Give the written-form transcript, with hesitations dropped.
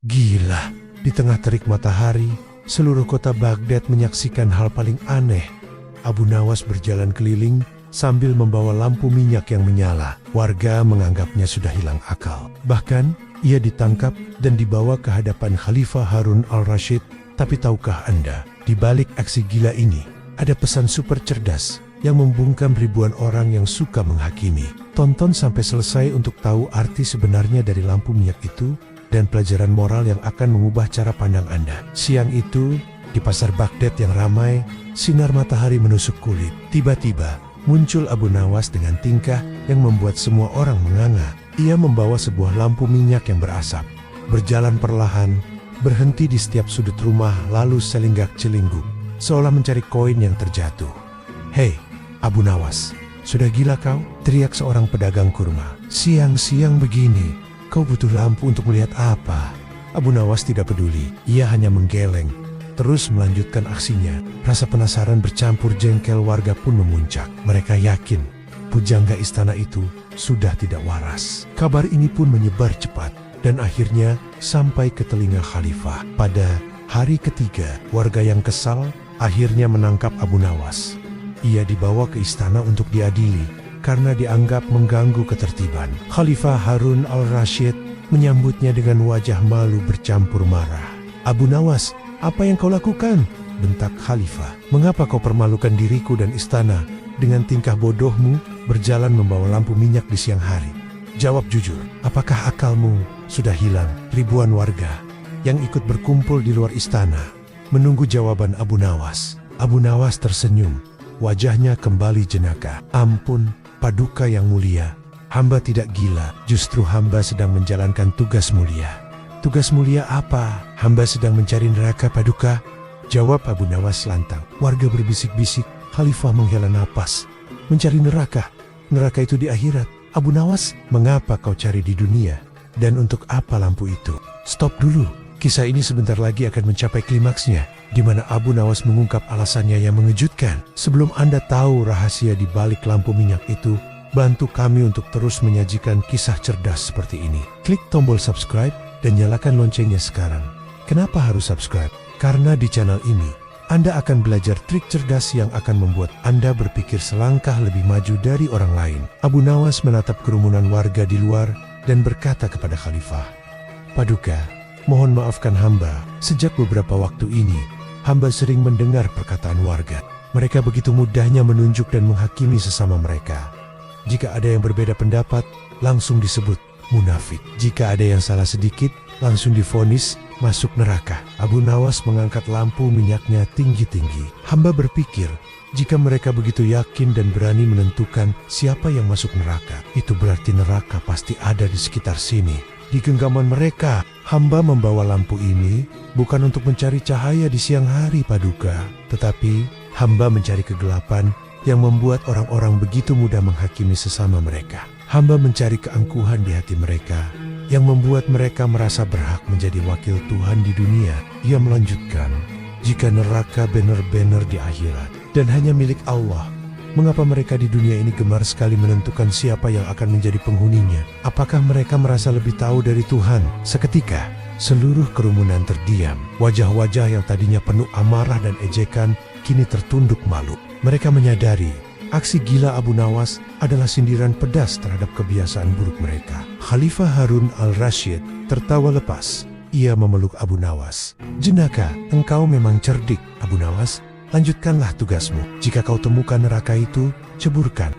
Gila, di tengah terik matahari, seluruh kota Baghdad menyaksikan hal paling aneh. Abu Nawas berjalan keliling sambil membawa lampu minyak yang menyala. Warga menganggapnya sudah hilang akal. Bahkan, ia ditangkap dan dibawa ke hadapan Khalifah Harun al-Rashid. Tapi tahukah Anda, di balik aksi gila ini, ada pesan super cerdas yang membungkam ribuan orang yang suka menghakimi. Tonton sampai selesai untuk tahu arti sebenarnya dari lampu minyak itu dan pelajaran moral yang akan mengubah cara pandang Anda. Siang itu, di pasar Baghdad yang ramai, sinar matahari menusuk kulit. Tiba-tiba, muncul Abu Nawas dengan tingkah yang membuat semua orang menganga. Ia membawa sebuah lampu minyak yang berasap. Berjalan perlahan, berhenti di setiap sudut rumah lalu selinggak-celingguk, seolah mencari koin yang terjatuh. "Hei, Abu Nawas, sudah gila kau?" teriak seorang pedagang kurma. "Siang-siang begini, kau butuh lampu untuk melihat apa?" Abu Nawas tidak peduli, ia hanya menggeleng, terus melanjutkan aksinya. Rasa penasaran bercampur jengkel warga pun memuncak. Mereka yakin pujangga istana itu sudah tidak waras. Kabar ini pun menyebar cepat dan akhirnya sampai ke telinga Khalifah. Pada hari ketiga, warga yang kesal akhirnya menangkap Abu Nawas. Ia dibawa ke istana untuk diadili karena dianggap mengganggu ketertiban. Khalifah Harun al-Rashid menyambutnya dengan wajah malu bercampur marah. "Abu Nawas, apa yang kau lakukan?" bentak Khalifah. "Mengapa kau permalukan diriku dan istana dengan tingkah bodohmu berjalan membawa lampu minyak di siang hari? Jawab jujur, apakah akalmu sudah hilang?" Ribuan warga yang ikut berkumpul di luar istana menunggu jawaban Abu Nawas. Abu Nawas tersenyum, wajahnya kembali jenaka. "Ampun, Paduka yang mulia, hamba tidak gila, justru hamba sedang menjalankan tugas mulia." "Tugas mulia apa?" "Hamba sedang mencari neraka, Paduka," jawab Abu Nawas lantang. Warga berbisik-bisik, Khalifah menghela napas. "Mencari neraka? Neraka itu di akhirat. Abu Nawas, mengapa kau cari di dunia? Dan untuk apa lampu itu?" "Stop dulu, kisah ini sebentar lagi akan mencapai klimaksnya, di mana Abu Nawas mengungkap alasannya yang mengejutkan. Sebelum Anda tahu rahasia di balik lampu minyak itu, bantu kami untuk terus menyajikan kisah cerdas seperti ini. Klik tombol subscribe dan nyalakan loncengnya sekarang. Kenapa harus subscribe? Karena di channel ini, Anda akan belajar trik cerdas yang akan membuat Anda berpikir selangkah lebih maju dari orang lain. Abu Nawas menatap kerumunan warga di luar dan berkata kepada Khalifah, "Paduka, mohon maafkan hamba. Sejak beberapa waktu ini, hamba sering mendengar perkataan warga. Mereka begitu mudahnya menunjuk dan menghakimi sesama mereka. Jika ada yang berbeda pendapat, langsung disebut munafik. Jika ada yang salah sedikit, langsung divonis masuk neraka." Abu Nawas mengangkat lampu minyaknya tinggi-tinggi. "Hamba berpikir, jika mereka begitu yakin dan berani menentukan siapa yang masuk neraka, itu berarti neraka pasti ada di sekitar sini. Di genggaman mereka, hamba membawa lampu ini bukan untuk mencari cahaya di siang hari, Paduka, tetapi hamba mencari kegelapan yang membuat orang-orang begitu mudah menghakimi sesama mereka. Hamba mencari keangkuhan di hati mereka yang membuat mereka merasa berhak menjadi wakil Tuhan di dunia." Ia melanjutkan, "Jika neraka benar-benar di akhirat dan hanya milik Allah, mengapa mereka di dunia ini gemar sekali menentukan siapa yang akan menjadi penghuninya? Apakah mereka merasa lebih tahu dari Tuhan?" Seketika, seluruh kerumunan terdiam. Wajah-wajah yang tadinya penuh amarah dan ejekan kini tertunduk malu. Mereka menyadari aksi gila Abu Nawas adalah sindiran pedas terhadap kebiasaan buruk mereka. Khalifah Harun al-Rashid tertawa lepas. Ia memeluk Abu Nawas. "Jenaka, engkau memang cerdik, Abu Nawas. Lanjutkanlah tugasmu. Jika kau temukan neraka itu, ceburkan.